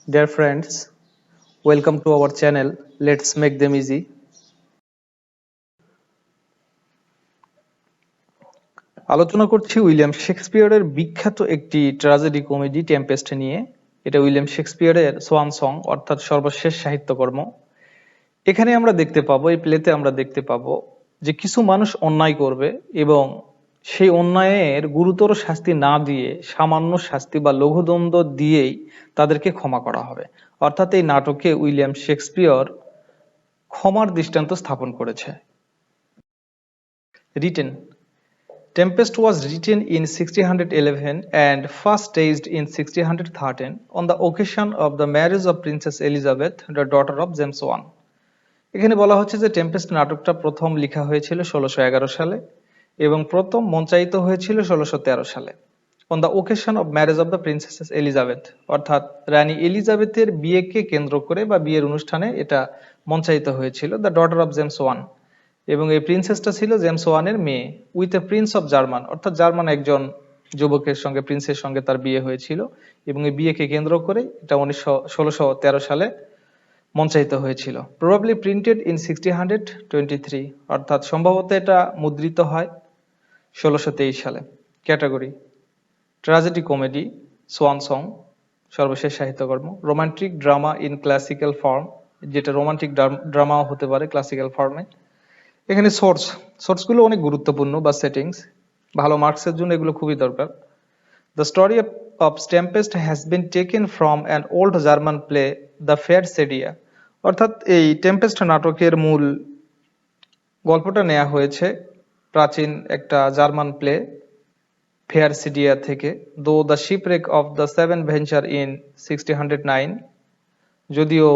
Dear friends, welcome to our channel. Let's make them easy. আলোচনা করছি William শেক্সপিয়ারের বিখ্যাত একটি ট্র্যাজেডি কমেডি টেম্পেস্ট নিয়ে। এটা উইলিয়াম শেক্সপিয়ারের সোয়ান সং অর্থাৎ সর্বশেষ সাহিত্যকর্ম। এখানে আমরা দেখতে পাবো, এই প্লেতে আমরা দেখতে পাবো যে কিছু মানুষ অন্যায় করবে এবং সেই অন্যায়ের গুরুতর শাস্তি না দিয়ে সামান্য শাস্তি বা লঘুদণ্ড দিয়েই তাদেরকে ক্ষমা করা হবে। অর্থাৎ এই নাটকে উইলিয়াম শেক্সপিয়ার ক্ষমার দৃষ্টান্ত স্থাপন করেছে। Written Tempest was written in 1611 and first staged in 1613 on the occasion of the marriage of Princess Elizabeth, the daughter of James I. এখানে বলা হচ্ছে যে টেম্পেস্ট নাটকটা প্রথম লেখা হয়েছিল 1611 সালে এবং প্রথম মঞ্চায়িত হয়েছিল 1613 সালে। On the occasion of marriage of the princess Elizabeth, অর্থাৎ রানী এলিজাবেথের বিয়েকে কেন্দ্র করে বা বিয়ের অনুষ্ঠানে এটা মঞ্চায়িত হয়েছিল। The daughter of James one, এবং এই প্রিন্সেসটা ছিল জেমস ওয়ানের মেয়ে। With a Prince of German, অর্থাৎ জার্মান একজন যুবকের সঙ্গে, প্রিন্সের সঙ্গে তার বিয়ে হয়েছিল এবং এই বিয়েকে কেন্দ্র করে এটা 1613 সালে মঞ্চায়িত হয়েছিল। প্রবাবলি প্রিন্টেড ইন 1623, অর্থাৎ সম্ভবত এটা মুদ্রিত হয় 1623 সালে। Category tragedy comedy, swan song সর্বশেষ সাহিত্যকর্ম। Romantic drama in classical form, যেটা রোমান্টিক ড্রামাও হতে পারে ক্লাসিক্যাল ফর্মে। এখানে সোর্সগুলো অনেক গুরুত্বপূর্ণ বা সেটিংস, ভালো মার্কসের জন্য এগুলো খুবই দরকার। The story of Tempest has been taken from an old German play the Fair Sidea, অর্থাৎ এই টেম্পেস্ট নাটকের মূল গল্পটা নেওয়া হয়েছে প্রাচীন একটা জার্মান প্লে ফেয়ার সিডিয়া থেকে। দো the শিপরেক of the seven venture in 1609, যদিও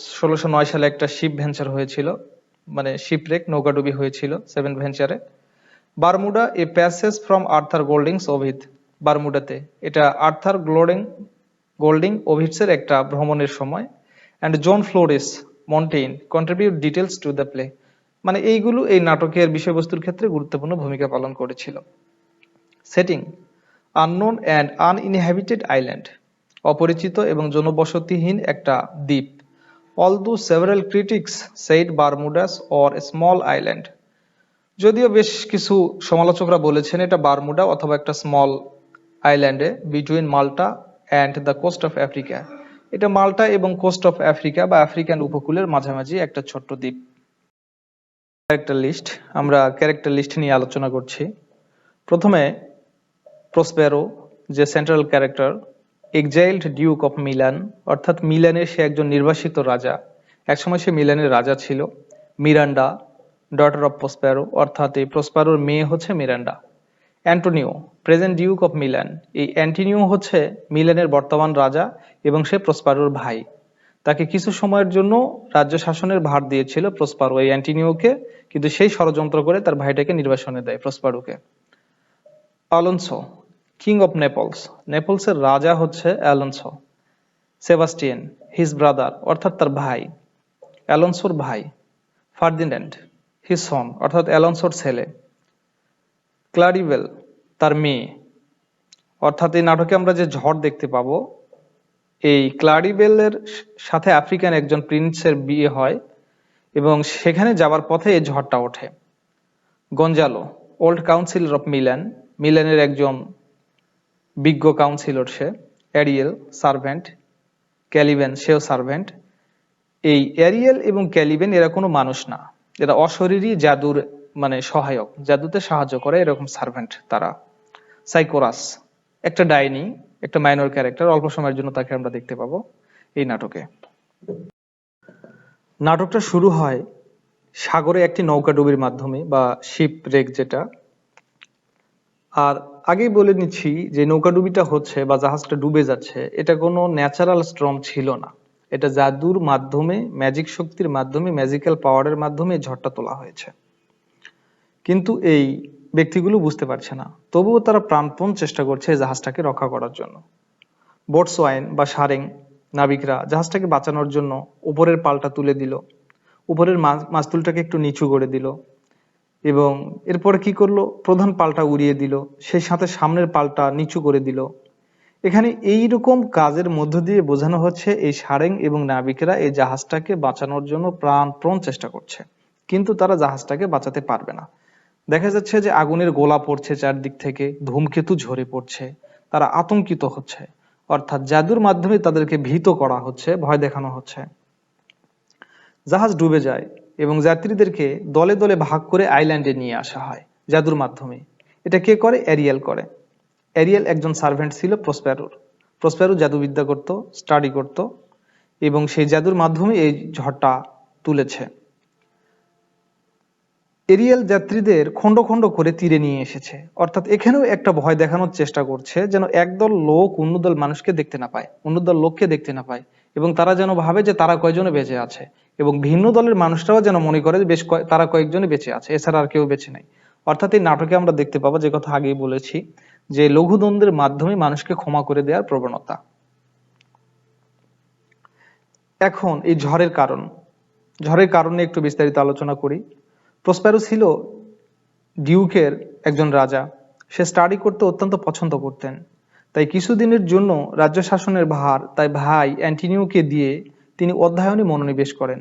1609 সালে একটা শিপ ভেঞ্চার হয়েছিল, মানে শিপরেক নৌকাডুবি হয়েছিল সেভেন ভেঞ্চারে। Bermuda a passage from Arthur Golding's Ovid, বারমুডাতে এটা আর্থার গোল্ডিং ওভিডসের একটা ভ্রমণের সময়। And John Florio's Montaigne contribute details to the play, মানে এইগুলো এই নাটকের বিষয়বস্তুর ক্ষেত্রে গুরুত্বপূর্ণ ভূমিকা পালন করেছিল। Setting unknown and uninhabited island, অপরিচিত এবং জনবসতিহীন একটা দ্বীপ। Although several critics said Bermudas or a small island, যদিও বেশ কিছু সমালোচকরা বলেছেন এটা বারমুডা অথবা একটা স্মল আইল্যান্ডে, between Malta and the coast of Africa, এটা মাল্টা এবং কোস্ট অফ আফ্রিকা বা আফ্রিকান উপকূলের মাঝামাঝি একটা ছোট্ট দ্বীপ। ক্যারেক্টার লিস্ট, আমরা ক্যারেক্টার লিস্ট নিয়ে আলোচনা করছি। প্রথমে প্রসপেরো, যে central character, exiled Duke of Milan, অর্থাৎ মিলানের সে একজন নির্বাসিত রাজা, একসময় সে মিলানের রাজা ছিল। মিরান্ডা, ডটার অফ প্রসপেরো, অর্থাৎ এই প্রসপেরোর মেয়ে হচ্ছে Miranda. Antonio, present Duke of Milan, এই অ্যান্টোনিও হচ্ছে মিলানের বর্তমান রাজা এবং সে প্রসপেরোর ভাই। তাকে কিছু সময়ের জন্য রাজ্য শাসনের ভার দিয়েছিল প্রসপেরো এই অ্যান্টোনিওকে, কিন্তু সেই ষড়যন্ত্র করে তার ভাইটাকে নির্বাসনে দেয় প্রসপেরোকে। আলোনসো, কিং অফ নেপলস, নেপলসের রাজা হচ্ছে অ্যালোনসো। সেবাস্টিয়ান, হিজ ব্রাদার, অর্থাৎ তার ভাই, অ্যালোনসোর ভাই। ফার্দিন্যান্ড, হিজ সন, অর্থাৎ অ্যালোনসোর ছেলে। ক্লারিবেল, তার মেয়ে। অর্থাৎ এই নাটকে আমরা যে ঝড় দেখতে পাবো, এই ক্লারিবেলের সাথে আফ্রিকান একজন প্রিন্সের বিয়ে হয় এবং সেখানে যাওয়ার পথে এই ঝড়টা ওঠে। Gonzalo, old councillor of Milan, মিলানের একজন বিজ্ঞ কাউন্সিলর সে। Ariel, servant. ক্যালিভেন, সেও সার্ভেন্ট। এই অ্যারিয়েল এবং ক্যালিভেন এরা কোনো মানুষ না, এরা অশরীরী জাদুর মানে সহায়ক, জাদুতে সাহায্য করে এরকম সার্ভেন্ট তারা। সাইকোরাস, একটা ডাইনি, একটা মাইনর ক্যারেক্টার, অল্প সময়ের জন্য তাকে আমরা দেখতে পাবো এই নাটকে। নাটকটা শুরু হয় সাগরে একটি নৌকাডুবির মাধ্যমে বা শিপ রেক যেটা। আর আগেই বলে নিচ্ছি যে নৌকাডুবিটা হচ্ছে বা জাহাজটা ডুবে যাচ্ছে, এটা কোনো ন্যাচারাল স্টর্ম ছিল না, এটা জাদুর মাধ্যমে, ম্যাজিক শক্তির মাধ্যমে, ম্যাজিক্যাল পাওয়ারের মাধ্যমে ঝড়টা তোলা হয়েছে। কিন্তু এই ব্যক্তিগুলো বুঝতে পারছে না, তবুও তারা প্রাণপণ চেষ্টা করছে এই জাহাজটাকে রক্ষা করার জন্য। বোটসওয়াইন বা সারেং নাবিকরা জাহাজটাকে বাঁচানোর জন্য উপরের পালটা তুলে দিল, উপরের মাস্তুলটাকে একটু নিচু করে দিল এবং এরপরে কি করলো, প্রধান পালটা উড়িয়ে দিল, সেই সাথে সামনের পালটা নিচু করে দিল এখানে এইরকম কাজের মধ্য দিয়ে বোঝানো হচ্ছে এই সারেং এবং নাবিকেরা এই জাহাজটাকে বাঁচানোর জন্য প্রাণপণ চেষ্টা করছে, কিন্তু তারা জাহাজটাকে বাঁচাতে পারবে না। দেখা যাচ্ছে যে আগুনের গোলা পড়ছে চারদিক থেকে, ধূমকেতু ঝরে পড়ছে, তারা আতঙ্কিত হচ্ছে, অর্থাৎ জাদুর মাধ্যমে তাদেরকে ভীত করা হচ্ছে, ভয় দেখানো হচ্ছে। জাহাজ ডুবে যায় এবং যাত্রীদেরকে দলে দলে ভাগ করে আইল্যান্ডে নিয়ে আসা হয় জাদুর মাধ্যমে। এটা কে করে? এরিয়েল করে। এরিয়েল একজন সার্ভেন্ট ছিল প্রসপ্যারোর। প্রসপ্যারো জাদুবিদ্যা করত, স্টাডি করত, এবং সেই জাদুর মাধ্যমে এই ঝড়টা তুলেছে। এরিয়েল যাত্রীদের খন্ড খন্ড করে তীরে নিয়ে এসেছে, অর্থাৎ এখানেও একটা ভয় দেখানোর চেষ্টা করছে, যেন একদল লোক অন্য দল মানুষকে দেখতে না পায়, অন্য দল লোককে দেখতে না পায়, এবং তারা যেন ভাবে যে তারা কয়জনে বেঁচে আছে, এবং ভিন্ন দলের মানুষরাও যেন মনে করে বেশ তারা কয়েকজনে বেঁচে আছে, এছাড়া আর কেউ বেঁচে নাই। অর্থাৎ এই নাটকে আমরা দেখতে পাবো, যে কথা আগেই বলেছি, যে লঘুদ্বন্দ্বের মাধ্যমে মানুষকে ক্ষমা করে দেওয়ার প্রবণতা। এখন এই ঝড়ের কারণে একটু বিস্তারিত আলোচনা করি। প্রসপ্যারো ছিল ডিউকের একজন রাজা। সে স্টাডি করতে অত্যন্ত পছন্দ করতেন, তাই কিছুদিনের জন্য রাজ্য শাসনের ভার তাই ভাই অ্যান্টিনিওকে দিয়ে তিনি অধ্যয়নে মনোনিবেশ করেন।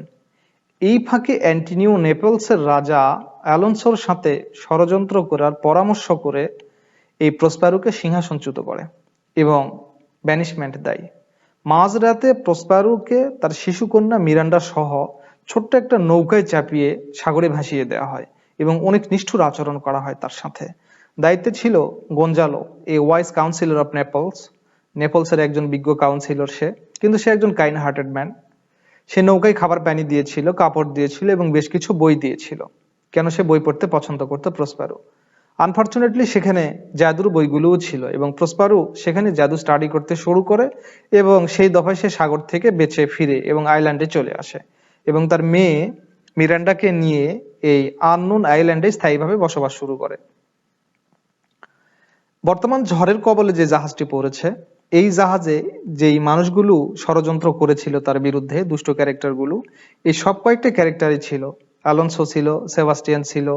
এই ফাঁকে অ্যান্টিনিও নেপলসের রাজা অ্যালোনসোর সাথে ষড়যন্ত্র করার পরামর্শ করে এই প্রসপ্যারোকে সিংহাসনচ্যুত করে এবং ব্যানিশমেন্ট দেয়। মাঝরাতে প্রসপ্যারোকে তার শিশুকন্যা মিরান্ডা সহ ছোট্ট একটা নৌকায় চাপিয়ে সাগরে ভাসিয়ে দেওয়া হয় এবং অনেক নিষ্ঠুর আচরণ করা হয় তার সাথে। দায়িত্বে ছিল Gonzalo, a wise councillor of নেপলসের একজন বিজ্ঞ কাউন্সিলর সে, কিন্তু সে একজন কাইন্ড হার্টেড ম্যান। সে নৌকায় খাবার পানি দিয়েছিল, কাপড় দিয়েছিল এবং বেশ কিছু বই দিয়েছিল। কেন? সে বই পড়তে পছন্দ করতো প্রসপ্যারো। আনফরচুনেটলি সেখানে জাদুর বইগুলোও ছিল এবং প্রসপ্যারো সেখানে জাদু স্টাডি করতে শুরু করে এবং সেই দফায় সে সাগর থেকে বেঁচে ফিরে এবং আইল্যান্ডে চলে আসে এবং তার মেয়ে মিরান্ডাকে নিয়ে এই আননোন আইল্যান্ডে স্থায়ীভাবে বসবাস শুরু করে। বর্তমান ঝড়ের কবলে যে জাহাজটি পড়েছে, এই জাহাজে যেই মানুষগুলো ষড়যন্ত্র করেছিল তার বিরুদ্ধে, দুষ্ট ক্যারেক্টারগুলো, এই সব কয়েকটা ক্যারেক্টারই ছিল। অ্যালোনসো ছিল, সেবাস্টিয়ান ছিল,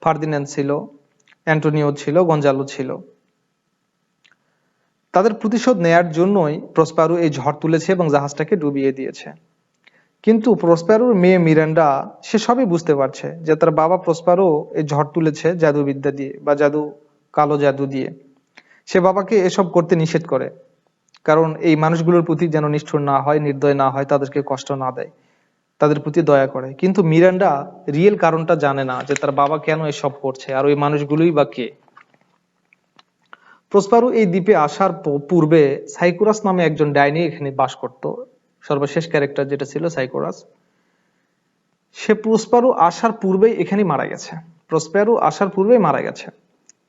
ফার্দিন্যান্ড ছিল, অ্যান্টোনিও ছিল, গঞ্জালো ছিল। তাদের প্রতিশোধ নেয়ার জন্যই প্রসপ্যারো এই ঝড় তুলেছে এবং জাহাজটাকে ডুবিয়ে দিয়েছে। কিন্তু প্রসপ্যারোর মেয়ে মিরান্ডা সে সবই বুঝতে পারছে যে তার বাবা প্রসপ্যারো এই ঝড় তুলেছে জাদুবিদ্যা দিয়ে বা কালো জাদু দিয়ে। সে বাবাকে এসব করতে নিষেধ করে, কারণ এই মানুষগুলোর প্রতি যেন নিষ্ঠুর না হয়, নির্দয় না হয়, তাদেরকে কষ্ট না দেয়, তাদের প্রতি দয়া করে। কিন্তু মিরান্ডা রিয়েল কারণটা জানে না, যে তার বাবা কেন এসব করছে আর ওই মানুষগুলোই বা কে। প্রসপ্যারো এই দ্বীপে আসার পূর্বে সাইকোরাস নামে একজন ডাইনি এখানে বাস করত। সর্বশেষ ক্যারেক্টার যেটা ছিল সাইকোরাস, সে প্রসপ্যারো আসার পূর্বেই এখানে মারা গেছে। প্রসপ্যারো আসার পূর্বেই মারা গেছে।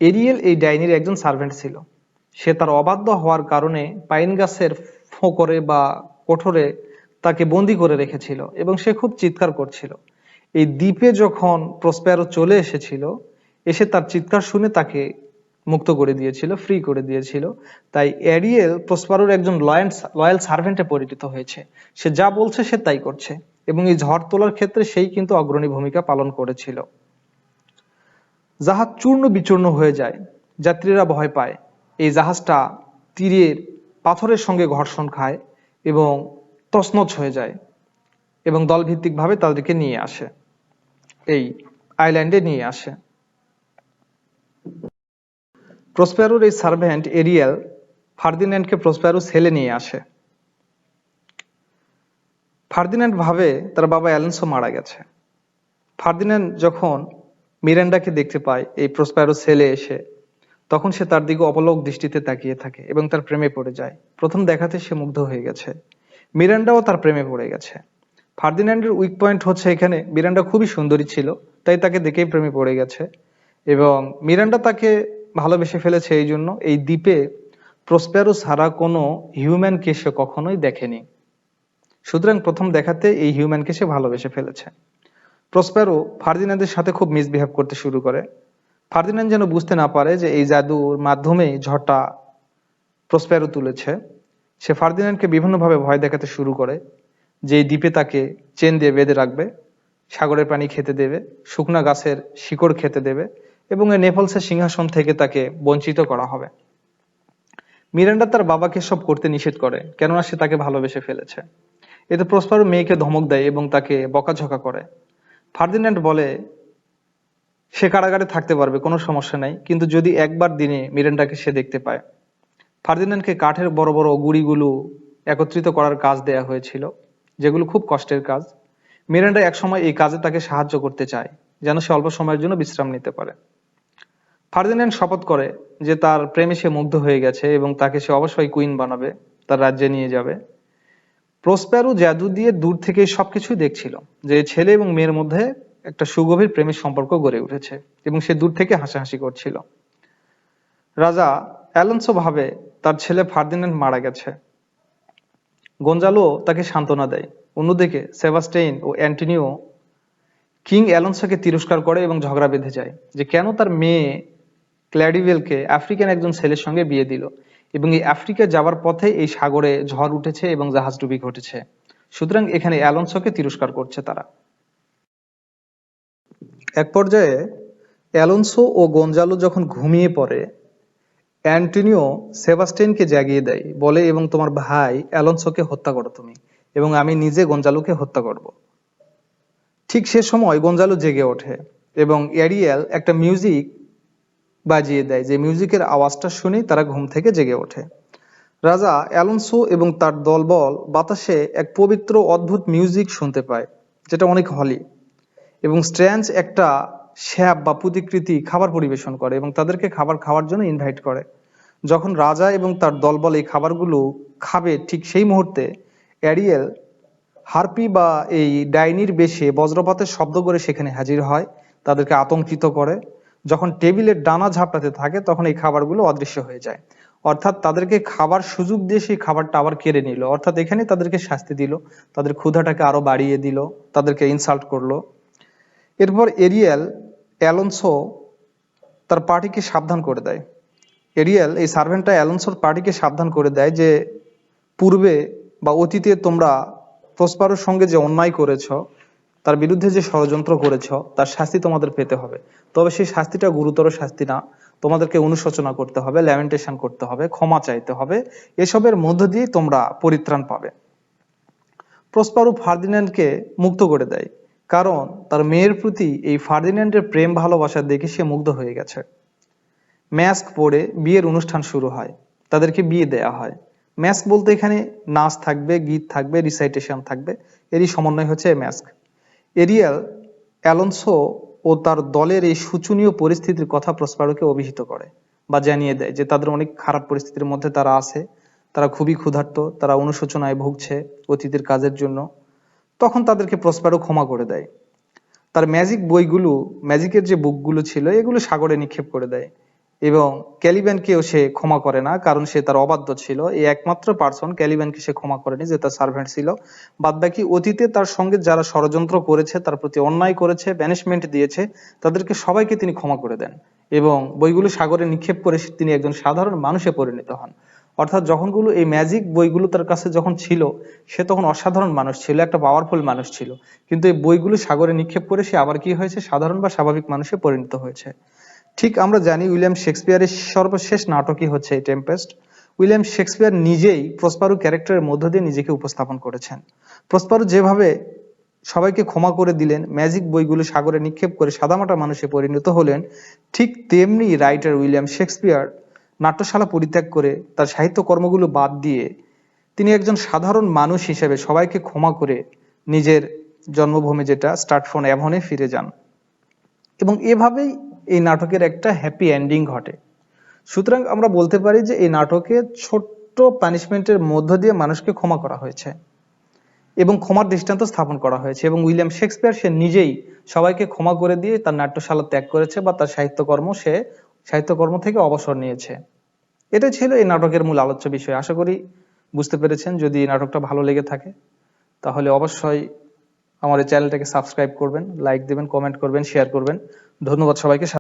এরিয়েল এই ডাইনির একজন সার্ভেন্ট ছিল। সে তার অবাধ্য হওয়ার কারণে পাইন গাছের ফোকরে বা কোঠরে তাকে বন্দি করে রেখেছিল এবং সে খুব চিৎকার করছিল। এই দ্বীপে যখন প্রসপ্যারো চলে এসেছিল, এসে তার চিৎকার শুনে তাকে মুক্ত করে দিয়েছিল, ফ্রি করে দিয়েছিল। তাই এরিয়েল প্রসপ্যারোর একজন লয়াল সার্ভেন্টে পরিণত হয়েছে। সে যা বলছে সে তাই করছে এবং এই ঝড় তোলার ক্ষেত্রে সেই কিন্তু অগ্রণী ভূমিকা পালন করেছিল। জাহাজ চূর্ণ বিচূর্ণ হয়ে যায়, যাত্রীরা ভয় পায়। এই জাহাজটা তীরের পাথরের সঙ্গে ঘর্ষণ খায় এবং তছনছ হয়ে যায় এবং দলভিত্তিক ভাবে তাদেরকে নিয়ে আসে, এই আইল্যান্ডে নিয়ে আসে। প্রসপ্যারোর এই সার্ভেন্ট এরিয়েল ফার্দিন্যান্ডকে প্রসপ্যারো ছেলে নিয়ে আসে। ফার্দিন্যান্ড ভাবে তার বাবা অ্যালোনসো মারা গেছে। ফার্দিন্যান্ড যখন মিরান্ডাকে দেখতে পায় এই প্রসপ্যারো ছেলে এসে, তখন সে তার দিকে অপলক দৃষ্টিতে তাকিয়ে থাকে এবং তার প্রেমে পড়ে যায়। প্রথম দেখাতে সে মুগ্ধ হয়ে গেছে। মিরান্ডাও তার প্রেমে পড়ে গেছে। ফার্দিন্যান্ডের উইক পয়েন্ট হচ্ছে এখানে মিরান্ডা খুবই সুন্দরী ছিল, তাই তাকে দেখেই প্রেমে পড়ে গেছে এবং মিরান্ডা তাকে ভালোবেসে ফেলেছে। এই জন্য এই দ্বীপে প্রসপ্যারো ছাড়া কোনো হিউম্যানকে সে কখনোই দেখেনি। সুতরাং প্রথম দেখাতে এই হিউম্যানকে সে ভালোবেসে ফেলেছে। প্রসপ্যারো ফার্দিন্যান্ডের সাথে খুব মিসবিহেভ করতে শুরু করে। ফার্দিন্যান্ড যেন বুঝতে না পারে যে এই জাদুর মাধ্যমে ঝড়টা প্রসপ্যারো তুলেছে। সে ফার্দিন্যান্ডকে বিভিন্নভাবে ভয় দেখাতে শুরু করে, যে এই দ্বীপে তাকে চেন দিয়ে বেঁধে রাখবে, সাগরের পানি খেতে দেবে, শুকনা গাছের শিকড় খেতে দেবে এবং এই নেপলসের সিংহাসন থেকে তাকে বঞ্চিত করা হবে। মিরান্ডা তার বাবাকে সব করতে নিষেধ করে, কেননা সে তাকে ভালোবেসে ফেলেছে। এতে প্রসপারো মেয়েকে ধমক দেয় এবং তাকে বকাঝকা করে। ফার্দিন্যান্ড বলে সে কারাগারে থাকতে পারবে, কোনো সমস্যা নাই, কিন্তু যদি একবার দিনে মিরান্ডাকে সে দেখতে পায়। ফার্দিন্যান্ডকে কাঠের বড় বড় গুঁড়িগুলো একত্রিত করার কাজ দেয়া হয়েছিল, যেগুলো খুব কষ্টের কাজ। মিরান্ডা একসময় এই কাজে তাকে সাহায্য করতে চায়, যেন সে অল্প সময়ের জন্য বিশ্রাম নিতে পারে। ফার্দিন্যান্ড শপথ করে যে তার প্রেমে সে মুগ্ধ হয়ে গেছে এবং তাকে সে অবশ্যই কুইন বানাবে, তার রাজ্যে নিয়ে যাবে। প্রসপ্যারো জাদু দিয়ে দূর থেকেই সবকিছুই দেখছিল, যে ছেলে এবং মেয়ের মধ্যে একটা সুগভীর প্রেমের সম্পর্ক গড়ে উঠেছে, এবং সে দূর থেকে হাসাহাসি করছিল। রাজা অ্যালোনসো ভাবে তার ছেলে ফার্দিন্যান্ড মারা গেছে। গঞ্জালো তাকে সান্ত্বনা দেয়। অন্যদিকে সেবাস্টেইন ও অ্যান্টনিও কিং অ্যালোনসোকে তিরস্কার করে এবং ঝগড়া বেঁধে যায় যে কেন তার মেয়ে ক্ল্যাডিভেলকে আফ্রিকান একজন ছেলের সঙ্গে বিয়ে দিল, এবং এই আফ্রিকা যাওয়ার পথে এই সাগরে ঝড় উঠেছে এবং জাহাজডুবি ঘটেছে। সুতরাং এখানে অ্যালোনসোকে তিরস্কার করছে তারা। এক পর্যায়ে অ্যালোনসো ও গঞ্জালো যখন ঘুমিয়ে পড়ে, অ্যান্টনিও সেবাস্টিয়ানকে জাগিয়ে দেয়, বলে এবং তোমার ভাই অ্যালোনসোকে হত্যা করো তুমি, এবং আমি নিজে গঞ্জালোকে হত্যা করব। ঠিক সে সময় গঞ্জালো জেগে ওঠে এবং এরিয়েল একটা মিউজিক বাজিয়ে দেয়, যে মিউজিকের আওয়াজটা শুনে তারা ঘুম থেকে জেগে ওঠে। রাজা অ্যালোনসো এবং তার দলবল বাতাসে এক পবিত্র অদ্ভুত মিউজিক শুনতে পায়, যেটা অনেক হলি, এবং স্ট্র্যাঞ্জ একটা শ্যাপ বা প্রতিকৃতি খাবার পরিবেশন করে এবং তাদেরকে খাবার খাওয়ার জন্য ইনভাইট করে। যখন রাজা এবং তার দলবল এই খাবারগুলো খাবে, ঠিক সেই মুহূর্তে অ্যারিয়েল হার্পি বা এই ডাইনির বেশে বজ্রপাতের শব্দ করে সেখানে হাজির হয়, তাদেরকে আতঙ্কিত করে। যখন টেবিলের ডানা ঝাপটাতে থাকে, তখন এই খাবারগুলো অদৃশ্য হয়ে যায়, অর্থাৎ তাদেরকে খাবার সুযোগ দিয়ে সেই খাবারটা আবার কেড়ে নিল, অর্থাৎ এখানে তাদেরকে শাস্তি দিল, তাদের ক্ষুধাটাকে আরো বাড়িয়ে দিল, তাদেরকে ইনসাল্ট করলো। এরপর এরিয়েল অ্যালোনসো তার পার্টিকে সাবধান করে দেয়। এরিয়েল এই সার্ভেন্টটা অ্যালোনসোর পার্টিকে সাবধান করে দেয় যে পূর্বে বা অতীতে তোমরা প্রসপারোর সঙ্গে যে অন্যায় করেছ, তার বিরুদ্ধে যে ষড়যন্ত্র করেছ, তার শাস্তি তোমাদের পেতে হবে। তবে সেই শাস্তিটা গুরুতর শাস্তি না, তোমাদেরকে অনুশোচনা করতে হবে, ল্যামেন্টেশন করতে হবে, ক্ষমা চাইতে হবে, এসবের মধ্য দিয়ে তোমরা পরিত্রাণ পাবে। প্রসপারো ফার্দিন্যান্ডকে মুক্ত করে দেয়, কারণ তার মেয়ের প্রতি এই ফার্দিন্যান্ডের প্রেম ভালোবাসা দেখে সে মুগ্ধ হয়ে গেছে। ম্যাস্ক পরে বিয়ের অনুষ্ঠান শুরু হয়, তাদেরকে বিয়ে দেয়া হয়। ম্যাস্ক বলতে এখানে নাচ থাকবে, গীত থাকবে, রিসাইটেশন থাকবে, এরই সমন্বয় হচ্ছে ম্যাস্ক। এরিয়েল অ্যালোনসো ও তার দলের এই শোচনীয় পরিস্থিতির কথা প্রসপারোকে অভিহিত করে বা জানিয়ে দেয় যে তাদের অনেক খারাপ পরিস্থিতির মধ্যে তারা আছে, তারা খুবই ক্ষুধার্ত, তারা অনুশোচনায় ভুগছে অতীতের কাজের জন্য। তখন তাদেরকে প্রসপারো ক্ষমা করে দেয়। তার ম্যাজিক বইগুলো, ম্যাজিকের যে বুকগুলো ছিল, এগুলো সাগরে নিক্ষেপ করে দেয়, এবং ক্যালিব্যানকেও সে ক্ষমা করে না, কারণ সে তার অবাধ্য ছিল। এই একমাত্র পার্সন ক্যালিব্যানকে সে ক্ষমা করেনি, যে তার সার্ভেন্ট ছিল। বাদ বাকি অতীতে তার সঙ্গে যারা ষড়যন্ত্র করেছে, তার প্রতি অন্যায় করেছে, ব্যানিশমেন্ট দিয়েছে, তাদেরকে সবাইকে তিনি ক্ষমা করে দেন, এবং বইগুলো সাগরে নিক্ষেপ করে তিনি একজন সাধারণ মানুষে পরিণত হন। অর্থাৎ যখনগুলো এই ম্যাজিক বইগুলো তার কাছে যখন ছিল, সে তখন অসাধারণ মানুষ ছিল, একটা পাওয়ারফুল মানুষ ছিল, কিন্তু এই বইগুলো সাগরে নিক্ষেপ করে সে আবার কি হয়েছে, সাধারণ বা স্বাভাবিক মানুষে পরিণত হয়েছে। ঠিক আমরা জানি উইলিয়াম শেক্সপিয়ারের সর্বশেষ নাটকই হচ্ছে এই টেম্পেস্ট। উইলিয়াম শেক্সপিয়ার নিজেই প্রসপারো ক্যারেক্টারের মধ্য দিয়ে নিজেকে উপস্থাপন করেছেন। প্রসপারো যেভাবে সবাইকে ক্ষমা করে দিলেন, ম্যাজিক বইগুলো সাগরে নিক্ষেপ করে সাদামাটা মানুষে পরিণত হলেন, ঠিক তেমনি রাইটার উইলিয়াম শেক্সপিয়ার নাট্যশালা পরিত্যাগ করে, তার সাহিত্য কর্মগুলো বাদ দিয়ে তিনি একজন সাধারণ মানুষ হিসেবে সবাইকে ক্ষমা করে নিজের জন্মভূমি যেটা স্টার্টফোন অ্যাভনে ফিরে যান, এবং এভাবেই এই নাটকের একটা হ্যাপি এন্ডিং ঘটে। সুতরাং আমরা বলতে পারি যে এই নাটকে ছোট্ট পানিশমেন্টের মধ্য দিয়ে মানুষকে ক্ষমা করা হয়েছে এবং ক্ষমার দৃষ্টান্ত স্থাপন করা হয়েছে, এবং উইলিয়াম শেক্সপিয়ার সে নিজেই সবাইকে ক্ষমা করে দিয়ে তার নাট্যশালা ত্যাগ করেছে বা তার সাহিত্যকর্ম থেকে অবসর নিয়েছে। এটা ছিল এই নাটকের মূল আলোচ্য বিষয়। আশা করি বুঝতে পেরেছেন। যদি এই নাটকটা ভালো লেগে থাকে তাহলে অবশ্যই আমার এই চ্যানেলটাকে সাবস্ক্রাইব করবেন, লাইক দিবেন, কমেন্ট করবেন, শেয়ার করবেন। ধন্যবাদ সবাইকে।